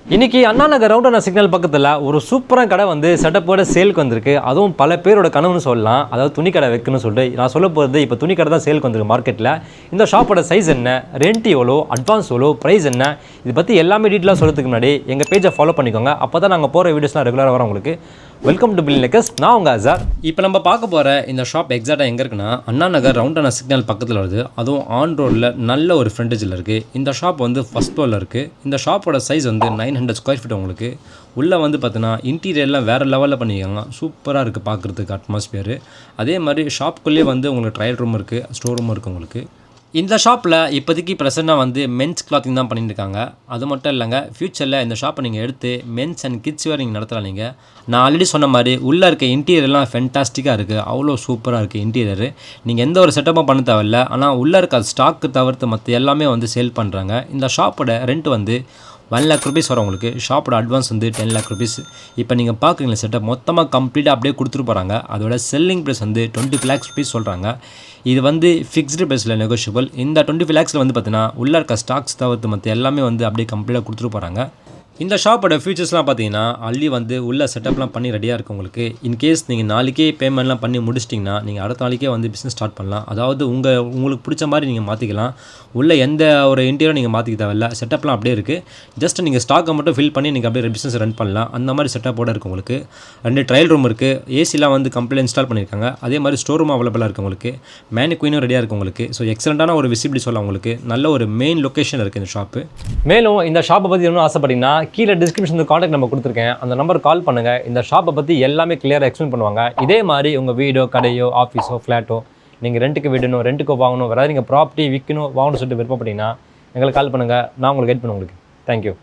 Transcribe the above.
இன்னைக்கு அண்ணா நகர் ரவுண்டானா சிக்னல் பக்கத்தில் ஒரு சூப்பரான கடை வந்து செட்டப்போட சேலுக்கு வந்திருக்கு. அதுவும் பல பேரோட கனவுன்னு சொல்லலாம். அதாவது துணி கடை வைக்கணும்னு சொல்லிட்டு நான் சொல்ல போகிறது இப்போ துணி கடை தான் சேலுக்கு வந்திருக்கு மார்க்கெட்டில். இந்த ஷாப்போட சைஸ் என்ன, ரெண்ட் எவ்வளோ, அட்வான்ஸ் எவ்வளோ, ப்ரைஸ் என்ன, இது பற்றி எல்லாமே டீட்டெயிலாக சொல்கிறதுக்கு முன்னாடி எங்கள் பேஜை ஃபாலோ பண்ணிக்கோங்க. அப்போ தான் நாங்கள் போகிற வீடியோஸ்லாம் ரெகுலராக வரும் உங்களுக்கு. வெல்கம் டு பில் நெக்கஸ், நான் உங்கள் அசார். இப்போ நம்ம பார்க்க போகிற இந்த ஷாப் எக்ஸாக்டாக எங்கே இருக்குன்னா அண்ணா நகர் ரவுண்டானா சிக்னல் பக்கத்தில் வருது. அதுவும் ஆன் ரோடில் நல்ல ஒரு ஃப்ரண்டேஜில் இருக்குது. இந்த ஷாப் வந்து ஃபஸ்ட் ஃப்ளோரில் இருக்குது. இந்த ஷாப்போட சைஸ் வந்து 900 ஸ்கொயர் ஃபீட். உங்களுக்கு உள்ளே வந்து பார்த்தீங்கன்னா இன்டீரியர்லாம் வேறு லெவலில் பண்ணியிருக்காங்க. சூப்பராக இருக்குது பார்க்குறதுக்கு அட்மாஸ்பியர். அதே மாதிரி ஷாப்புக்குள்ளேயே வந்து உங்களுக்கு ட்ரையல் ரூம் இருக்குது, ஸ்டோர் ரூம் இருக்குது உங்களுக்கு. இந்த ஷாப்பில் இப்போதைக்கு ப்ரெசென்ட்டாக வந்து மென்ஸ் கிளாத்திங் தான் பண்ணியிருக்காங்க. அது மட்டும் இல்லைங்க, ஃப்யூச்சரில் இந்த ஷாப்பை நீங்கள் எடுத்து மென்ஸ் அண்ட் கிட்ஸ் வேறு நீங்கள் நடத்தலாம். நீங்கள் நான் ஆல்ரெடி சொன்ன மாதிரி உள்ளே இருக்க இன்டீரியர்லாம் ஃபென்டாஸ்டிக்காக இருக்குது. அவ்வளோ சூப்பராக இருக்குது இன்டீரியரு. நீங்கள் எந்த ஒரு செட்டப்பும் பண்ண தேவையில்ல. ஆனால் உள்ளே இருக்க ஸ்டாக்கு தவிர்த்து மற்ற எல்லாமே வந்து சேல் பண்ணுறாங்க. இந்த ஷாப்போட ரெண்ட் வந்து 1 lakh rupees வரும் உங்களுக்கு. ஷாப்போட அட்வான்ஸ் வந்து 10 lakh rupees. இப்போ நீங்கள் பார்க்குறீங்களா செட்டப் மொத்தமாக கம்ப்ளீட்டாக அப்படியே கொடுத்துட்டு போகிறாங்க. அதோட செல்லிங் ப்ரைஸ் வந்து 20 lakhs rupees சொல்கிறாங்க. இது வந்து ஃபிக்ஸ்டு ப்ரைஸில் நெகோஷியபிள். இந்த 25 lakhஸில் வந்து பார்த்தீங்கன்னா உள்ளே இருக்க ஸ்டாக்ஸ் தவிர்த்து மற்ற எல்லாமே வந்து அப்படியே கம்ப்ளீட்டாக கொடுத்துட்டு போகிறாங்க. இந்த ஷாப்போட ஃபியூச்சர்ஸ்லாம் பார்த்தீங்கன்னா அள்ளி வந்து உள்ள செட்டப்லாம் பண்ணி ரெடியாக இருக்குது உங்களுக்கு. இன்கேஸ் நீங்கள் நாளைக்கே பேமெண்ட்லாம் பண்ணி முடிச்சிட்டிங்கன்னா நீங்கள் அடுத்த நாளைக்கே வந்து பிஸ்னஸ் ஸ்டார்ட் பண்ணலாம். அதாவது உங்களுக்கு பிடிச்ச மாதிரி நீங்கள் மாற்றிக்கலாம். உள்ள எந்த ஒரு இன்டீரியரும் நீங்கள் மாற்றிக்க தேவையில்ல. செட்டப்லாம் அப்படியே இருக்குது. ஜஸ்ட் நீங்கள் ஸ்டாக்கை மட்டும் ஃபில் பண்ணி நீங்கள் அப்படியே பிஸ்னஸ் ரன் பண்ணலாம். அந்த மாதிரி செட்டப்போட இருக்குது உங்களுக்கு. 2 ட்ரையல் ரூம் இருக்குது. ஏசிலாம் வந்து கம்ப்ளீட் இன்ஸ்டால் பண்ணியிருக்காங்க. அதே மாதிரி ஸ்டோர் ரூம் அவைலபிளாக இருக்குது உங்களுக்கு. மேனிக்வீனும் ரெடியாக இருக்குது உங்களுக்கு. ஸோ எக்ஸலண்ட்டான ஒரு விசிபிலிட்டி சொல்லலாம் உங்களுக்கு. நல்ல ஒரு மெயின் லொக்கேஷன் இருக்குது இந்த ஷாப்பு. மேலும் இந்த ஷாப்பை பற்றி இன்னும் ஆசைப்பட்டீங்கன்னா கீழே டிஸ்கிரிப்ஷனில் காண்டாக்ட் நம்பர் கொடுத்துருக்கேன். அந்த நம்பருக்கு கால் பண்ணுங்கள். இந்த ஷாப்பை பற்றி எல்லாமே கிளியராக எக்ஸ்பிளைன் பண்ணுவாங்க. இதே மாதிரி உங்கள் வீடோ, கடையோ, ஆஃபீஸோ, ஃப்ளாட்டோ நீங்கள் ரெண்ட்டுக்கு விடணும், ரெண்ட்டுக்கு வாங்கணும், வேறு நீங்கள் ப்ராப்பர்ட்டி விற்கணும், வாங்கணும்னு சொல்லிட்டு விருப்பப்பட்டீங்கன்னா எங்களுக்கு கால் பண்ணுங்கள். நான் உங்களுக்கு கைட் பண்ணுவேன் உங்களுக்கு. தேங்க்யூ.